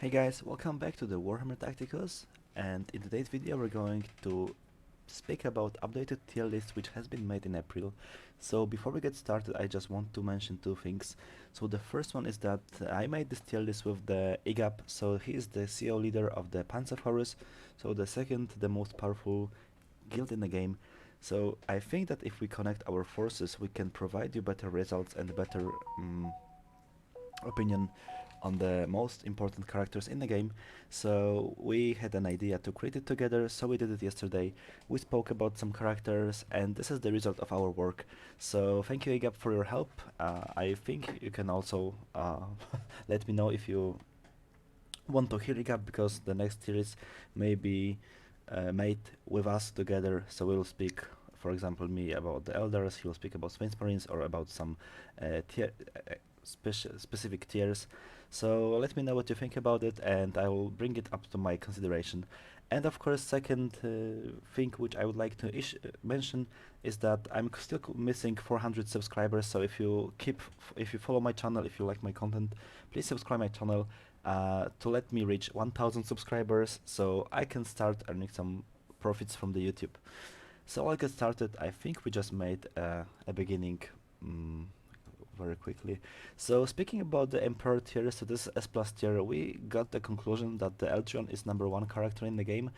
Hey guys, welcome back to the Warhammer Tacticus, and in today's video we're going to speak about updated tier list which has been made in April. So before we get started, I just want to mention two things. So the first one is that I made this tier list with the IGAP, so he is the CEO leader of the Panzerfahrers, so the second, the most powerful guild in the game. So I think that if we connect our forces, we can provide you better results and better opinion on the most important characters in the game. So we had an idea to create it together, so we did it yesterday. We spoke about some characters, and this is the result of our work. So thank you, Igap, for your help. I think you can also let me know if you want to hear Igap, because the next series may be made with us together. So we'll speak, for example, me about the Elders, he will speak about Space Marines or about some tier, specific tiers. So let me know what you think about it, and I will bring it up to my consideration. And of course, second thing which I would like to mention is that I'm still missing 400 subscribers. So if you follow my channel, if you like my content, please subscribe my channel to let me reach 1000 subscribers, so I can start earning some profits from the YouTube. So I'll get started. I think we just made a beginning. Very quickly. So speaking about the Emperor tier, so this S plus tier, we got the conclusion that the Eldron is #1 character in the game.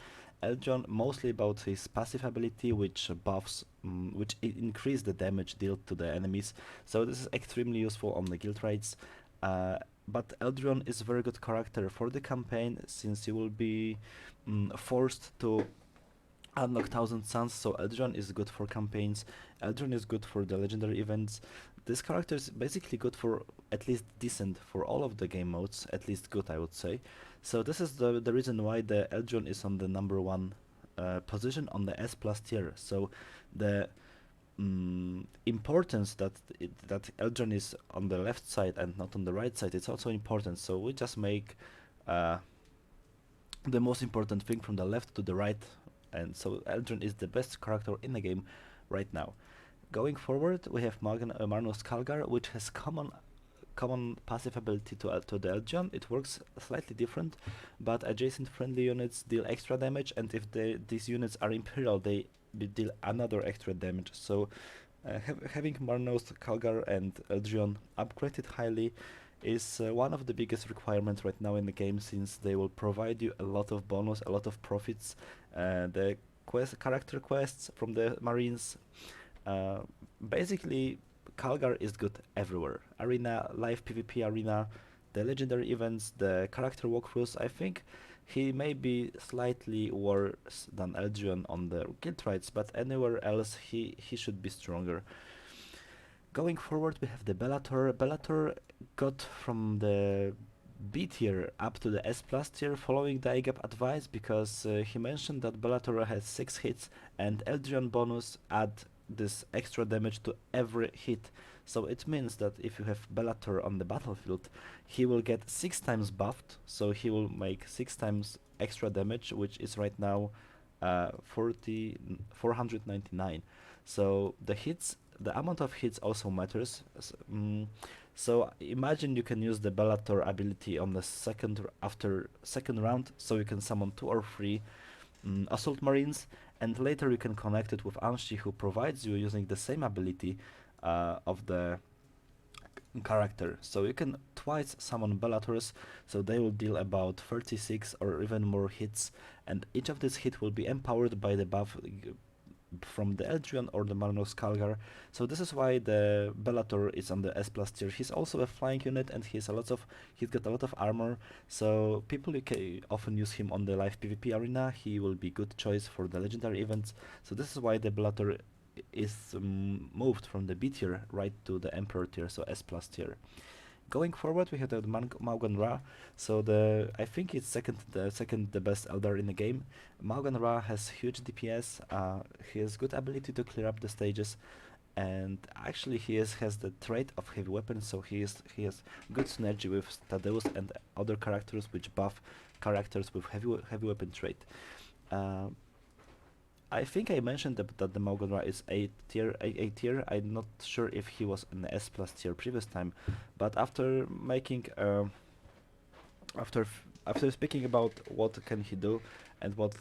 Eldron mostly about his passive ability, which buffs, which increase the damage dealt to the enemies. So this is extremely useful on the guild raids. But Eldron is a very good character for the campaign, since you will be forced to unlock 1000 Suns, so Eldron is good for campaigns. Eldron is good for the legendary events. This character is basically good for at least decent for all of the game modes, at least good, I would say. So this is the reason why the Eldron is on the #1 position on the S plus tier. So the importance that Eldron is on the left side and not on the right side, it's also important. So we just make the most important thing from the left to the right, and so Eldron is the best character in the game right now. Going forward, we have Maugan Ra, which has common passive ability to the Eldron. It works slightly different, but adjacent friendly units deal extra damage, and if these units are Imperial, they deal another extra damage. So having Marnos Kalgar and Eldron upgraded highly is one of the biggest requirements right now in the game, since they will provide you a lot of bonus, a lot of profits. The character quests from the Marines. Basically, Kalgar is good everywhere. Arena, live PvP arena, the legendary events, the character walkthroughs. I think he may be slightly worse than Eldron on the guild raids, but anywhere else he should be stronger. Going forward, we have the Bellator. Bellator got from the B tier up to the S plus tier following the IGAP advice, because he mentioned that Bellator has 6 hits and Eldron bonus add this extra damage to every hit. So it means that if you have Bellator on the battlefield, he will get 6 times buffed, so he will make 6 times extra damage, which is right now 499. So the amount of hits also matters. So imagine you can use the Bellator ability on the after second round, so you can summon 2 or 3 Assault Marines, and later you can connect it with Anshi, who provides you using the same ability of the character. So you can twice summon Bellators, so they will deal about 36 or even more hits, and each of these hits will be empowered by the buff from the Eldron or the Marnos Kalgar. So this is why the Bellator is on the S plus tier. He's also a flying unit, and he's got a lot of armor, so people often use him on the live PvP arena. He will be good choice for the legendary events. So this is why the Bellator is moved from the B tier right to the Emperor tier, so S plus tier. Going forward, we have the Maugan Ra. So I think it's the best Elder in the game. Maugan Ra has huge DPS. He has good ability to clear up the stages, and actually he has the trait of heavy weapons. So he has good synergy with Thaddeus and other characters which buff characters with heavy weapon trait. I think I mentioned that the Maugan Ra is A tier. I'm not sure if he was in the S plus tier previous time, but after after speaking about what can he do and what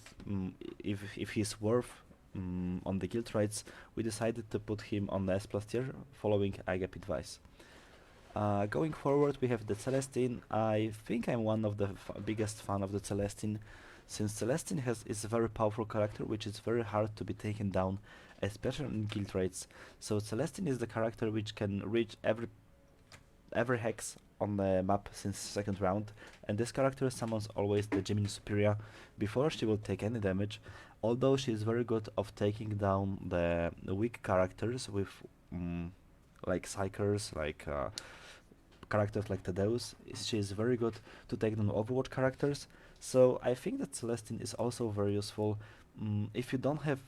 if he's worth on the guild rights, we decided to put him on the S plus tier following Agap advice. Going forward, we have the Celestine. I think I'm one of the biggest fan of the Celestine, since Celestine is a very powerful character which is very hard to be taken down, especially in guild raids. So Celestine is the character which can reach every hex on the map since second round, and this character summons always the Gemini Superior before she will take any damage, although she is very good of taking down the weak characters with like Psychers, like characters like Thaddeus. She is very good to take down Overwatch characters, so I think that Celestine is also very useful if you don't have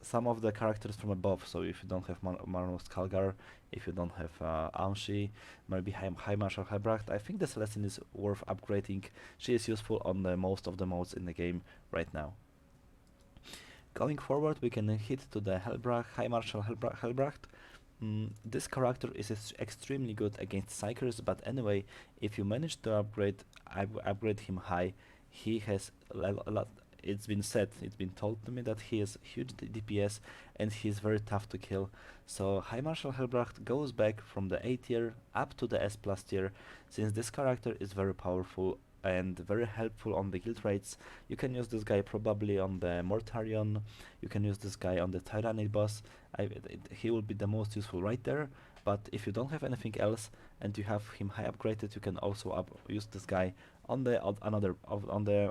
some of the characters from above, so if you don't have Marnos Kalgar, if you don't have Anshi, maybe High Marshal Hebrecht, I think the Celestine is worth upgrading. She is useful on the most of the modes in the game right now. Going forward, we can hit to the High Marshal Helbracht. This character is extremely good against Psychers, but anyway, if you manage to upgrade him high, he has a lot. It's been told to me that he has huge DPS and he's very tough to kill. So High Marshal Helbracht goes back from the A tier up to the S plus tier, since this character is very powerful and very helpful on the guild raids. You can use this guy probably on the Mortarion, you can use this guy on the Tyrannid boss. He will be the most useful right there, but if you don't have anything else and you have him high upgraded, you can also use this guy on the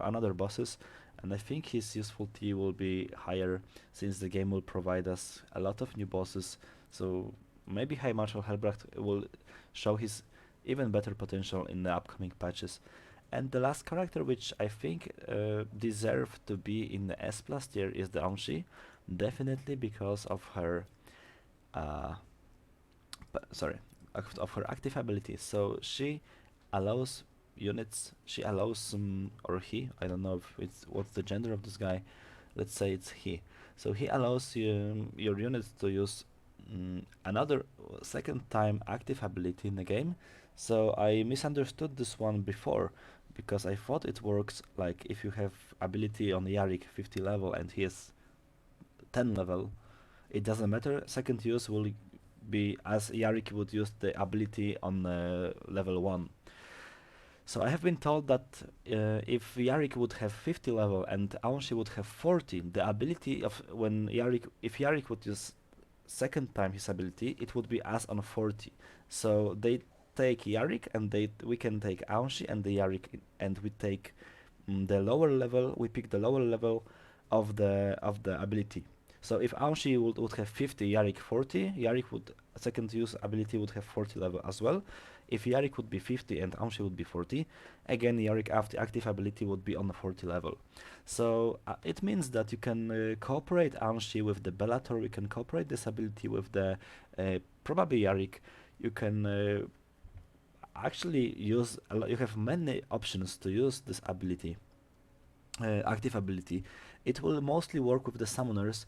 another bosses, and I think his usefulty will be higher since the game will provide us a lot of new bosses, so maybe High Marshal Helbracht will show his even better potential in the upcoming patches. And the last character which I think deserve to be in the S plus tier is the Anshi, definitely because of her of her active abilities. So she allows units, or he, I don't know if it's what's the gender of this guy, let's say it's he. So he allows your units to use another second time active ability in the game. So I misunderstood this one before, because I thought it works like if you have ability on Yarick 50 level and he is 10 level, it doesn't matter, second use will be as Yarick would use the ability on level 1. So I have been told that if Yarick would have 50 level and Aunshi would have 40, the ability of if Yarick would use second time his ability, it would be as on 40. So they take Yarick and we can take Aunshi and the Yarick, and we take the lower level. We pick the lower level of the ability. So if Aunshi would have 50, Yarick 40, Yarick would second use ability would have 40 level as well. If Yarick would be 50 and Aunshi would be 40, again Yarick after active ability would be on the 40 level. So it means that you can cooperate Aunshi with the Bellator, you can cooperate this ability with the probably Yarick. You can actually use you have many options to use this ability, active ability. It will mostly work with the summoners,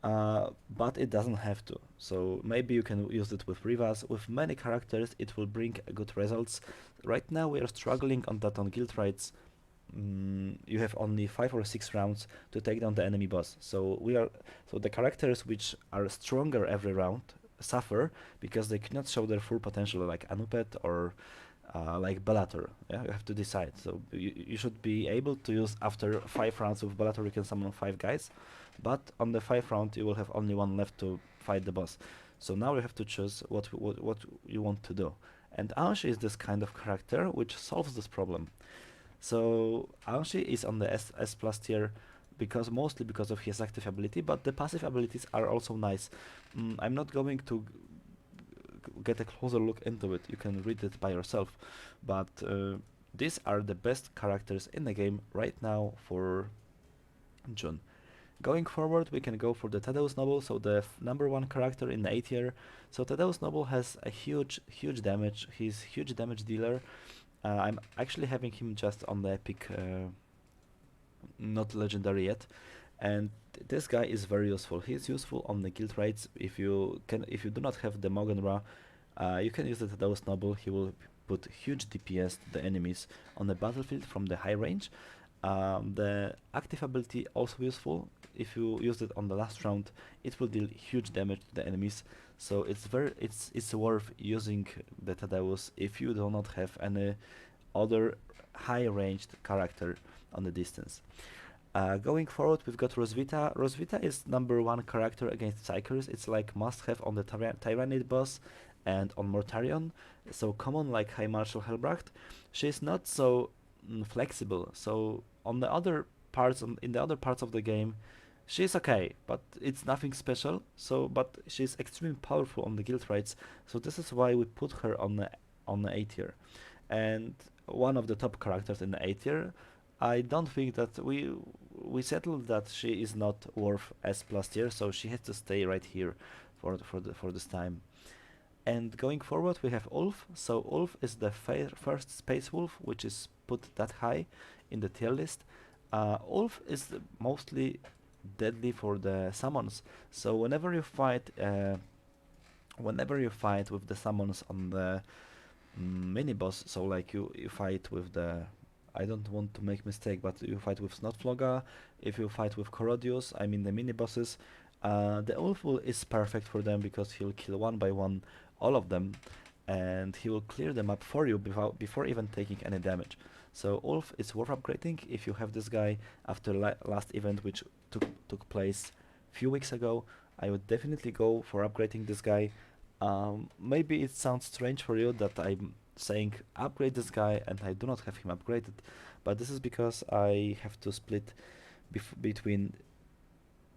but it doesn't have to. So maybe you can use it with Rivas. With many characters it will bring good results. Right now we are struggling on that on guild raids. You have only 5 or 6 rounds to take down the enemy boss. So the characters which are stronger every round suffer because they cannot show their full potential, like Anupet or like Bellator. Yeah, you have to decide. So you should be able to use after 5 rounds with Bellator. You can summon 5 guys, but on the 5th round you will have only 1 left to fight the boss. So now you have to choose what you want to do. And Anshi is this kind of character which solves this problem. So Anshi is on the S plus tier mostly because of his active ability, but the passive abilities are also nice. I'm not going to get a closer look into it, you can read it by yourself, but these are the best characters in the game right now for June. Going forward, we can go for the Thaddeus Noble, so the number 1 character in the A tier. So Thaddeus Noble has a huge damage, he's huge damage dealer. I'm actually having him just on the epic, not legendary yet, and this guy is very useful. He's useful on the guild raids. If you do not have the Maugan Ra, you can use the Thaddeus Noble. He will put huge DPS to the enemies on the battlefield from the high range. The active ability also useful. If you use it on the last round, it will deal huge damage to the enemies. So it's worth using the Thaddeus if you do not have any other high ranged character on the distance. Going forward, we've got Rosvita. Rosvita is #1 character against Psychers. It's like must-have on the Tyrannid boss and on Mortarion. So common like High Marshal Helbracht. She's not so flexible. So on the other parts, in the other parts of the game, she's okay, but it's nothing special. So, but she's extremely powerful on the guild raids. So this is why we put her on the A tier, and one of the top characters in the A tier. I don't think that we settled that she is not worth S plus tier, so she has to stay right here for this time. And going forward, we have Ulf. So Ulf is the first space wolf, which is put that high in the tier list. Ulf is mostly deadly for the summons. So whenever you fight with the summons on the mini boss, so like you fight with the, I don't want to make mistake, but you fight with Snotfloga, if you fight with Corodius, I mean the mini bosses, the Ulf is perfect for them because he'll kill one by one all of them, and he will clear them up for you before even taking any damage. So Ulf is worth upgrading if you have this guy after last event, which took place few weeks ago. I would definitely go for upgrading this guy. Maybe it sounds strange for you that I'm saying upgrade this guy and I do not have him upgraded, but this is because I have to split between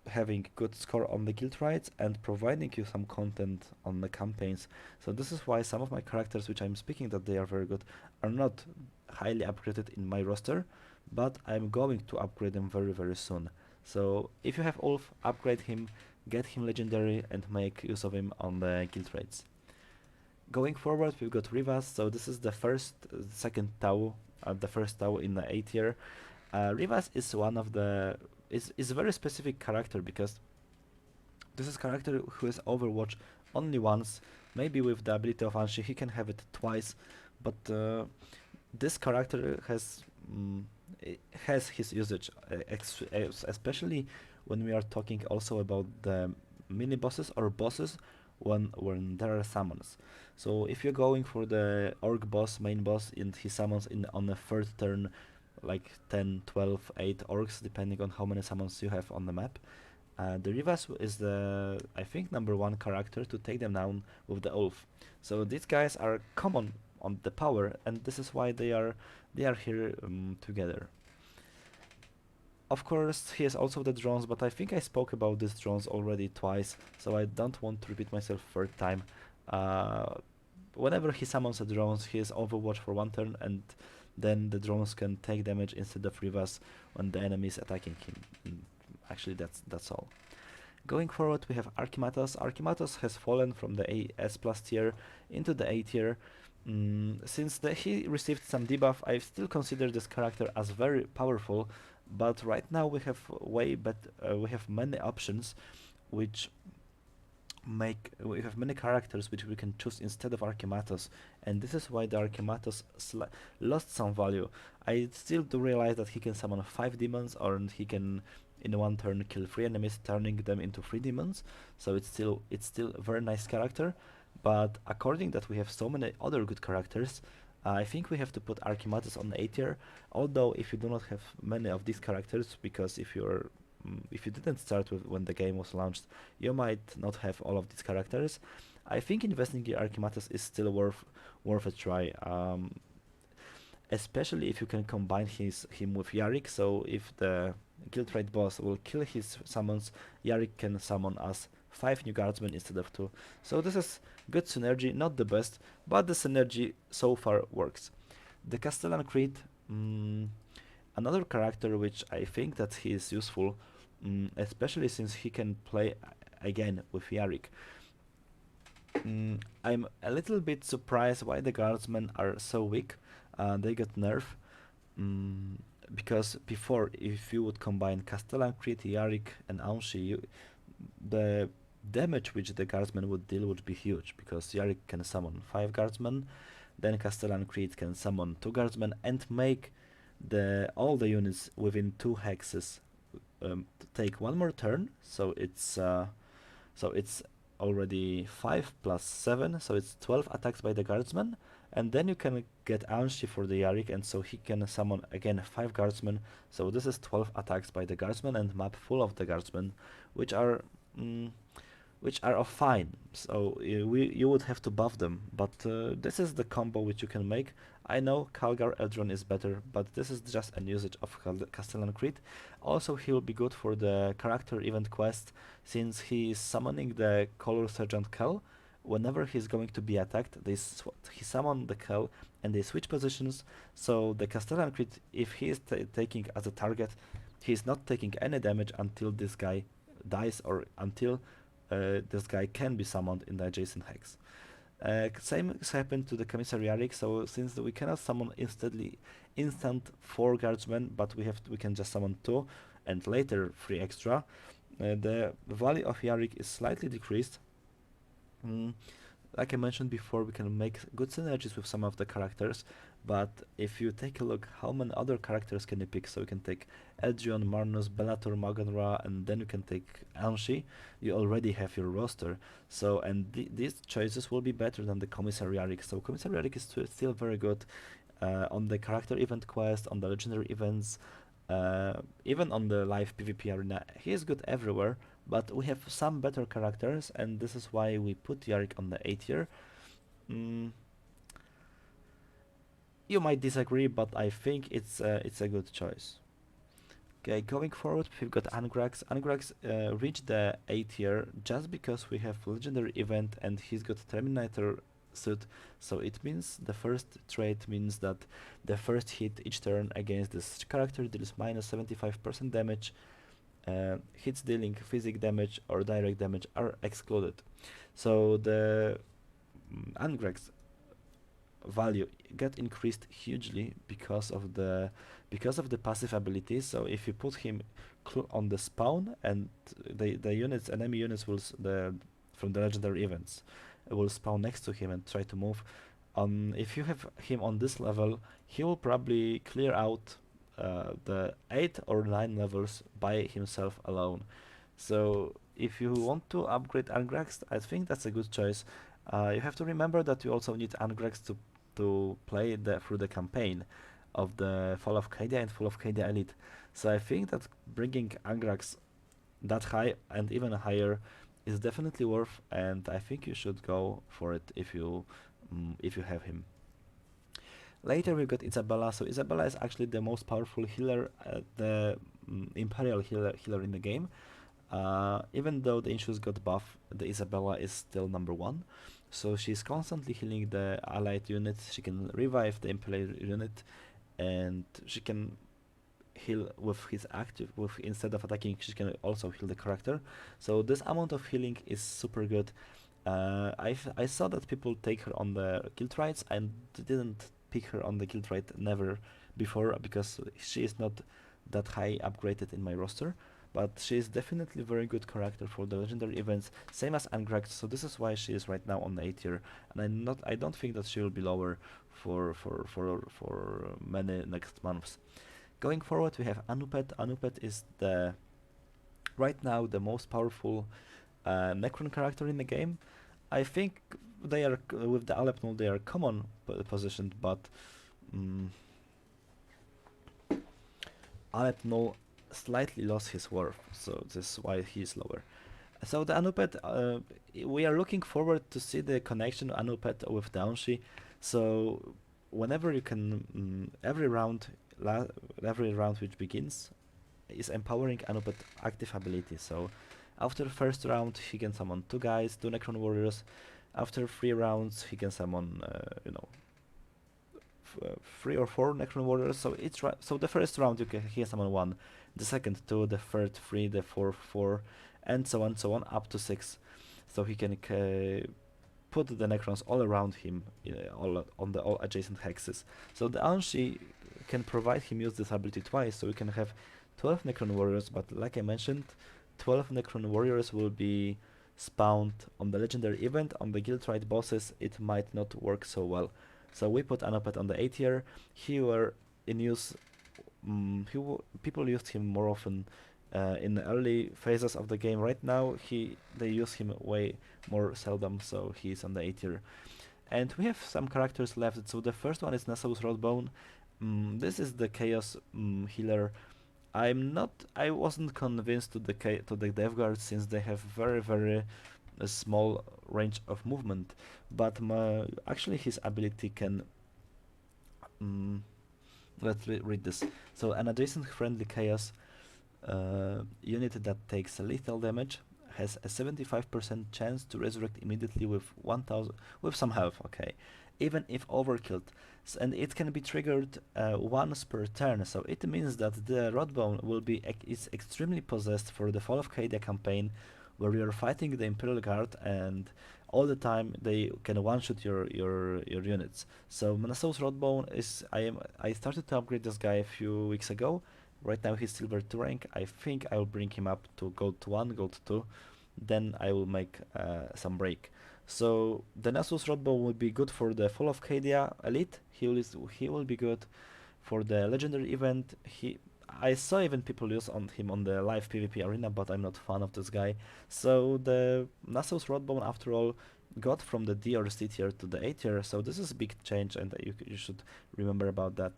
having good score on the guild raids and providing you some content on the campaigns. So this is why some of my characters, which I'm speaking that they are very good, are not highly upgraded in my roster, but I'm going to upgrade them very, very soon. So if you have Ulf, upgrade him, get him legendary, and make use of him on the guild raids. Going forward, we've got Rivas. So this is the second Tau, the first Tau in the A tier. Rivas is one of the is a very specific character because this is character who has Overwatch only once. Maybe with the ability of Anshi he can have it twice, but this character has his usage, especially when we are talking also about the mini bosses or bosses when there are summons. So if you're going for the orc boss, main boss, and he summons on the third turn like 10, 12, 8 orcs depending on how many summons you have on the map, the Rivas is the, I think, #1 character to take them down with the Ulf. So these guys are common on the power, and this is why they are here together. Of course, he has also the drones, but I think I spoke about these drones already twice, so I don't want to repeat myself third time. Whenever he summons the drones, he has Overwatch for 1 turn, and then the drones can take damage instead of Rivas when the enemy is attacking him. Actually, that's all. Going forward, we have Archimatos. Archimatos has fallen from the S plus tier into the A tier. Since he received some debuff, I still consider this character as very powerful, but right now we have we have many options, we have many characters which we can choose instead of Archimatos, and this is why the Archimatos lost some value. I still do realize that he can summon 5 demons, or he can in 1 turn kill 3 enemies, turning them into 3 demons. So it's still a very nice character, but according that we have so many other good characters, I think we have to put Archimatos on A tier. Although if you do not have many of these characters, because if you didn't start with when the game was launched, you might not have all of these characters. I think investing in Archimatos is still worth a try, especially if you can combine him with Yarick. So if the guild raid boss will kill his summons, Yarick can summon us 5 new guardsmen instead of 2. So this is good synergy, not the best, but the synergy so far works. The Castellan Creed, another character which I think that he is useful, especially since he can play again with Yarick. I'm a little bit surprised why the guardsmen are so weak. They got nerfed. Because before, if you would combine Castellan Creed, Yarick, and Anshi, the damage which the guardsmen would deal would be huge, because Yarick can summon 5 guardsmen, then Castellan Creed can summon 2 guardsmen and make all the units within 2 hexes to take 1 more turn. So it's already 5 plus 7, so it's 12 attacks by the guardsman, and then you can get Anshi for the Yarick, and so he can summon again 5 guardsmen. So this is 12 attacks by the guardsman and map full of the guardsmen, which are of fine. So you would have to buff them, but this is the combo which you can make. I know Calgar Eldron is better, but this is just an usage of Castellan Creed. Also, he will be good for the character event quest, since he is summoning the Color Sergeant Kel. Whenever he's going to be attacked, he summon the Kel and they switch positions. So the Castellan Creed, if he is taking as a target, he is not taking any damage until this guy dies or until this guy can be summoned in the adjacent hex. Same has happened to the Commissariaric, so since we cannot summon instant 4 guardsmen, but we can just summon 2 and later 3 extra, the value of Yarick is slightly decreased. Like I mentioned before, we can make good synergies with some of the characters, but if you take a look how many other characters can you pick, so you can take Elgion, Marnus, Bellator, Maugan Ra, and then you can take Anshi, you already have your roster. So, and these choices will be better than the Commissariaric. So Commissariaric is still very good on the character event quest, on the legendary events, even on the live PvP arena. He is good everywhere, but we have some better characters, and this is why we put Yarick on the A tier. You might disagree, but I think it's a good choice. Okay, going forward, we've got Angrax. Angrax reached the A tier just because we have legendary event and he's got Terminator suit, so it means the first trait means that the first hit each turn against this character deals minus 75% damage. Hits dealing physic damage or direct damage are excluded. So the Angrax value get increased hugely because of the passive abilities. So if you put him on the spawn and the enemy units from the legendary events will spawn next to him and try to move, if you have him on this level, he will probably clear out the 8 or 9 levels by himself alone. So if you want to upgrade Angrax, I think that's a good choice. You have to remember that you also need Angrax to play through the campaign of the Fall of Cadia and Fall of Cadia Elite. So I think that bringing Angrax that high and even higher is definitely worth, and I think you should go for it if you have him. Later we've got Isabella. So Isabella is actually the most powerful healer, the Imperial healer in the game. Even though the Inchus got buff, the Isabella is still number 1. So she's constantly healing the allied units. She can revive the Imperial unit, and she can heal with his active. Instead of attacking, she can also heal the character. So this amount of healing is super good. I saw that people take her on the guild rights and didn't pick her on the guild right never before because she is not that high upgraded in my roster. But she is definitely a very good character for the legendary events, same as Angrax. So this is why she is right now on the A tier, and I don't think that she will be lower for many next months. Going forward, we have Anupet. Anupet is right now the most powerful Necron character in the game. I think they are with the Alepnol they are common positioned, but Alepnol slightly lost his worth, so this is why he is lower. So the Anupet, we are looking forward to see the connection Anupet with Daunshi. So whenever you can, every round which begins is empowering Anupet active ability. So after first round he can summon 2 guys, 2 Necron warriors. After 3 rounds he can summon 3 or 4 Necron warriors. So so the first round he can summon 1, the second 2, the third 3, the fourth 4, and so on up to 6. So he can put the Necrons all around him, all adjacent hexes. So the Anshi can provide him use this ability twice, so we can have 12 Necron warriors, but like I mentioned, 12 Necron warriors will be spawned on the legendary event. On the guild right bosses it might not work so well. So we put Anopet on the A tier. He were in use. People used him more often in the early phases of the game. Right now, they use him way more seldom, so he's on the A tier. And we have some characters left. So the first one is Nassau's Rodbone. This is the Chaos healer. I wasn't convinced to the Death Guard since they have very small range of movement, but actually his ability can. Let's read this. So an adjacent friendly Chaos unit that takes lethal damage has a 75% chance to resurrect immediately with 1000 with some health. Okay, even if overkilled, and it can be triggered once per turn. So it means that the Rodbone will be is extremely possessed for the Fall of Cadia campaign, where you're fighting the Imperial Guard and all the time they can one-shot your units. So Manassau's Rodbone is I started to upgrade this guy a few weeks ago. Right now he's silver 2 rank. I think I will bring him up to gold 1, gold 2. Then I will make some break. So the Nasus Rodbone will be good for the Fall of Cadia Elite. He will be good for the legendary event. I saw even people use him on the live PvP arena, but I'm not a fan of this guy. So the Nasus Rodbone, after all, got from the D or C tier to the A tier. So this is a big change, and you should remember about that.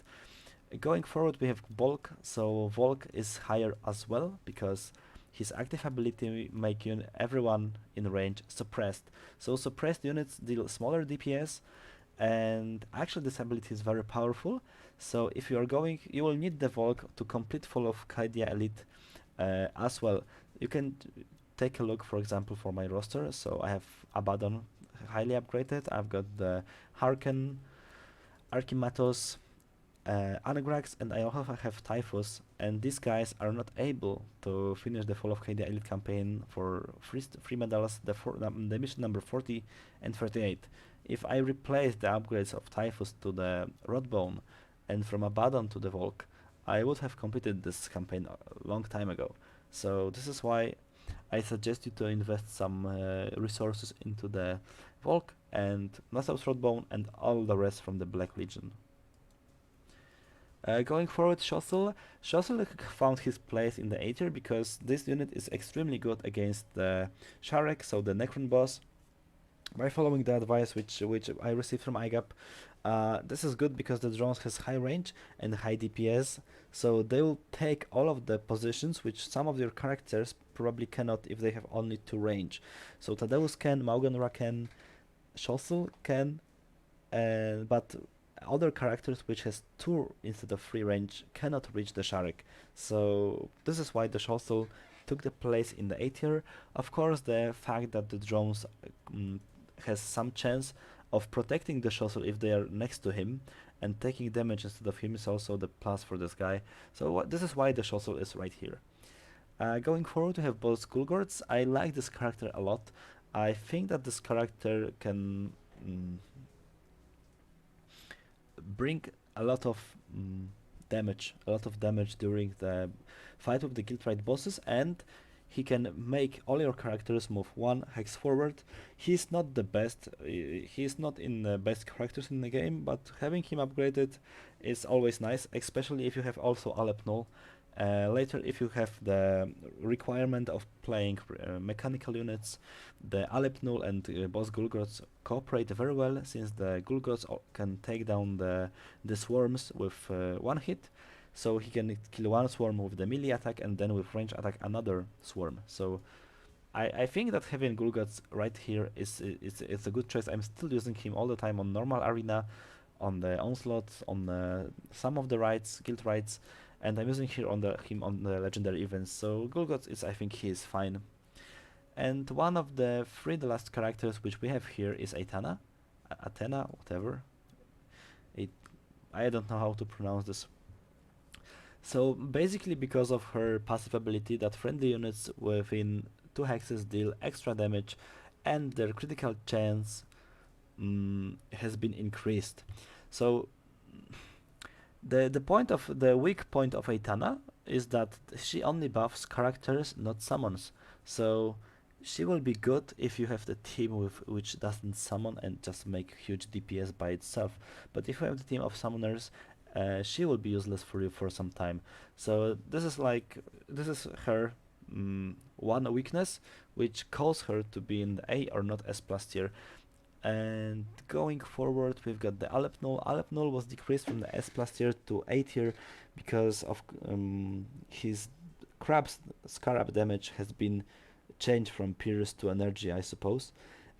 Going forward, we have Volk. So Volk is higher as well because his active ability make everyone in range suppressed. So suppressed units deal smaller DPS, and actually this ability is very powerful. So if you are going, you will need the Volk to complete Fall of Cadia Elite as well. You can take a look, for example, for my roster. So I have Abaddon highly upgraded. I've got the Harken, Archimatos, Anagrax, and I also have Typhus, and these guys are not able to finish the Fall of Cadia Elite campaign for free medals, the mission number 40 and 38. If I replace the upgrades of Typhus to the Rodbone and from Abaddon to the Volk, I would have completed this campaign a long time ago. So this is why I suggest you to invest some resources into the Volk and Nassau's Rodbone and all the rest from the Black Legion. Going forward, Shossel found his place in the A tier because this unit is extremely good against the Sharek, so the Necron boss. By following the advice which I received from IGAP, this is good because the drones has high range and high DPS, so they will take all of the positions which some of your characters probably cannot if they have only 2 range. So Tadeusz can, Maugan Ra can, Shossel can, but other characters which has 2 instead of 3 range cannot reach the Sharek. So this is why the Shossel took the place in the A tier. Of course, the fact that the drones has some chance of protecting the Shossel if they are next to him and taking damage instead of him is also the plus for this guy. So this is why the Shossel is right here. Going forward, we have both Gulgords. I like this character a lot. I think that this character can bring a lot of damage during the fight with the Guildrite bosses, and he can make all your characters move 1 hex forward. He's not the best, he's not in the best characters in the game, but having him upgraded is always nice, especially if you have also Alep Null. Later, if you have the requirement of playing mechanical units, the Alep Null and boss Gulgords cooperate very well, since the Gulgords can take down the swarms with 1 hit. So he can kill 1 swarm with the melee attack and then with range attack another swarm. So I think that having Gulgords right here is a good choice. I'm still using him all the time on normal arena, on the onslaught, on some of the raids, guild raids, and I'm using him on the legendary events. So Gulgords I think he is fine. And one of the 3 the last characters which we have here is Athena, whatever. I don't know how to pronounce this. So basically, because of her passive ability that friendly units within 2 hexes deal extra damage and their critical chance has been increased. So the weak point of Athena is that she only buffs characters, not summons. So She will be good if you have the team with which doesn't summon and just make huge DPS by itself. But if you have the team of summoners, she will be useless for you for some time. So this is her one weakness, which causes her to be in the A or not S plus tier. And going forward, we've got the Alep Null. Alep Null was decreased from the S plus tier to A tier because of his crab's scarab damage has been changed from Pierce to Energy, I suppose,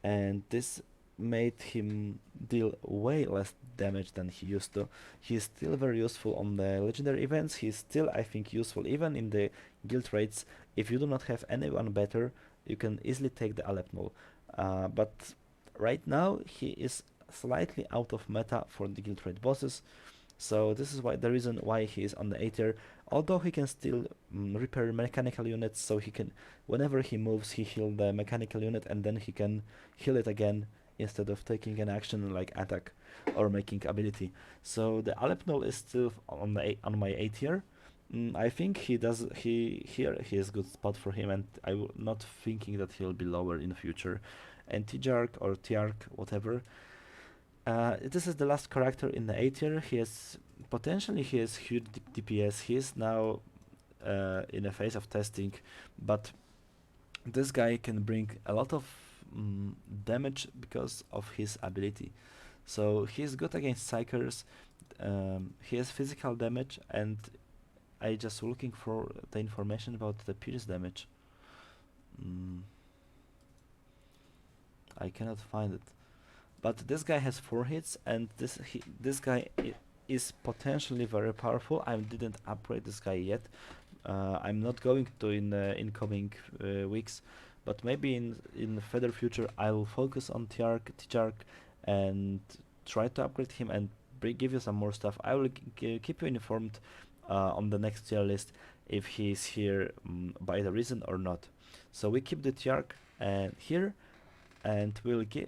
and this made him deal way less damage than he used to. He's still very useful on the legendary events. He's still, I think, useful even in the guild raids. If you do not have anyone better, you can easily take the Alep Null. But right now he is slightly out of meta for the guild raid bosses, so this is why the reason why he is on the A tier. Although he can still repair mechanical units, so he can, whenever he moves, he heal the mechanical unit and then he can heal it again instead of taking an action like attack or making ability. So the Alepnol is still on on my A tier. I think he is good spot for him, and I'm not thinking that he'll be lower in the future. And Tijark or Tiark, whatever. This is the last character in the A tier. He has huge DPS. He is now in a phase of testing, but this guy can bring a lot of damage because of his ability. So he's good against psychers. He has physical damage, and I just looking for the information about the pierce damage. I cannot find it. But this guy has 4 hits, and this guy is potentially very powerful. I didn't upgrade this guy yet. I'm not going to in incoming weeks, but maybe in the further future I will focus on Tijark and try to upgrade him and give you some more stuff. I will keep you informed on the next tier list if he is here by the reason or not. So we keep the Tijark here, and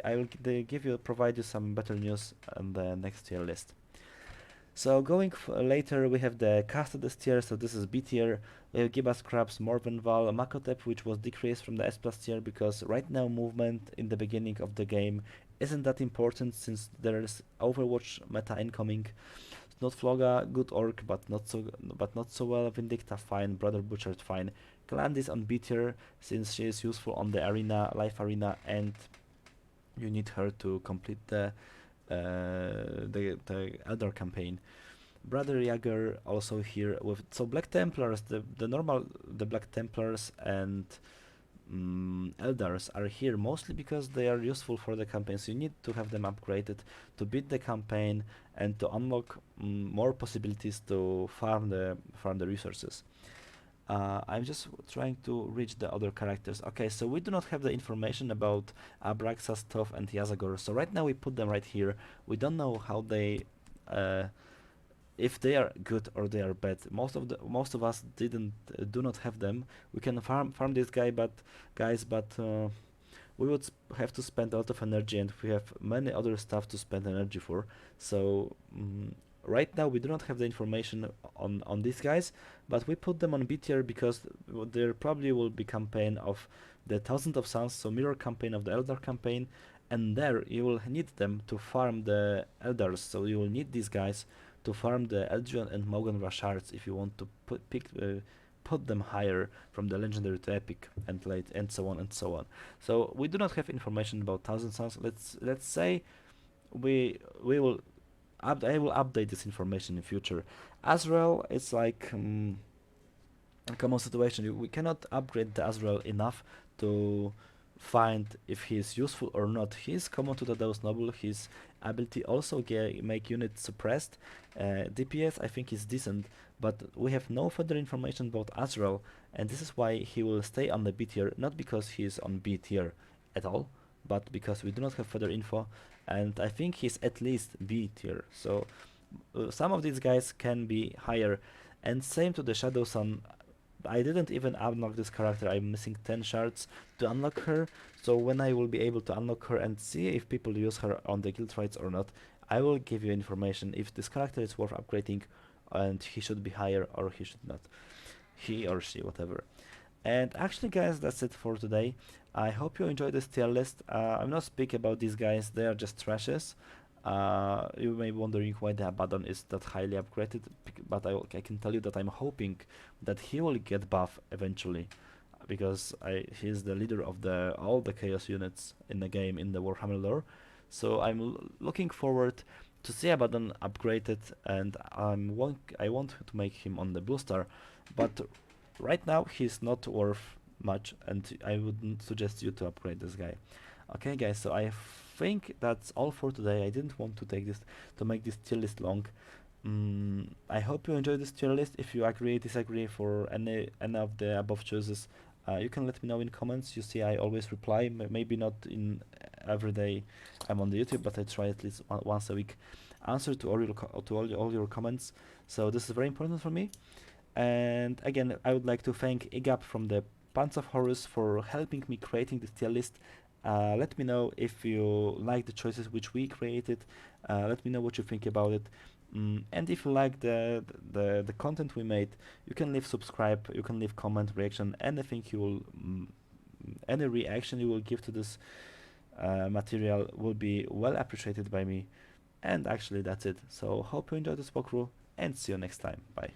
I will give you provide you some better news on the next tier list. So going later, we have the Custodus tier, so this is B tier. We have Gibas Krabs, Morvenval, Makotep, which was decreased from the S plus tier because right now movement in the beginning of the game isn't that important since there's Overwatch meta incoming. Snotfloga, good orc, but not so well. Vindicta, fine. Brother Butcher, fine. Glandis on B tier since she is useful on the arena, life arena, and you need her to complete the Elder campaign. Brother Jaeger also here with Black Templars, the Black Templars and Eldars are here mostly because they are useful for the campaign, so you need to have them upgraded to beat the campaign and to unlock more possibilities to farm the resources. I'm just trying to reach the other characters. Okay, so we do not have the information about Abraxas, Toph, and Yazagor. So right now we put them right here. We don't know how they, if they are good or they are bad. Most of us do not have them. We can farm this guy, but we would have to spend a lot of energy, and we have many other stuff to spend energy for. So right now we do not have the information on these guys, but we put them on B tier because there probably will be campaign of the Thousand of Suns, so mirror campaign of the Elder campaign, and there you will need them to farm the Elders, so you will need these guys to farm the Eldrion and Maugan Ra shards if you want to put them higher from the legendary to epic and late and so on and so on. So we do not have information about Thousand Suns. Let's say I will update this information in future. Azrael, it's like a common situation. We cannot upgrade the Azrael enough to find if he is useful or not. He is common to the Deus Noble. His ability also make units suppressed. DPS I think is decent, but we have no further information about Azrael, and this is why he will stay on the B tier, not because he is on B tier at all, but because we do not have further info, and I think he's at least B tier. So some of these guys can be higher, and same to the Shadow Sun. I didn't even unlock this character. I'm missing 10 shards to unlock her, so when I will be able to unlock her and see if people use her on the guild raids or not, I will give you information if this character is worth upgrading and he should be higher or he should not. He or she, whatever. And actually, guys, that's it for today. I hope you enjoyed this tier list. I'm not speaking about these guys; they are just trashes. You may be wondering why the Abaddon is that highly upgraded, but I can tell you that I'm hoping that he will get buff eventually, because he's the leader of all the chaos units in the game in the Warhammer lore. So I'm looking forward to see Abaddon upgraded, and I want to make him on the blue star, but right now he's not worth much, and I wouldn't suggest you to upgrade this guy. Okay, guys, so I think that's all for today. I didn't want to make this tier list long. I hope you enjoyed this tier list. If you agree, disagree for any of the above choices, you can let me know in comments. You see, I always reply. Maybe not in every day I'm on the YouTube, but I try at least once a week answer to all your comments. So this is very important for me. And again, I would like to thank Igap from the Pants of Horus for helping me creating this tier list. Let me know if you like the choices which we created. Let me know what you think about it. And if you like the content we made, you can leave subscribe, you can leave comment, reaction, anything you will, any reaction you will give to this material will be well appreciated by me. And actually, that's it. So hope you enjoyed this walkthrough, and see you next time. Bye.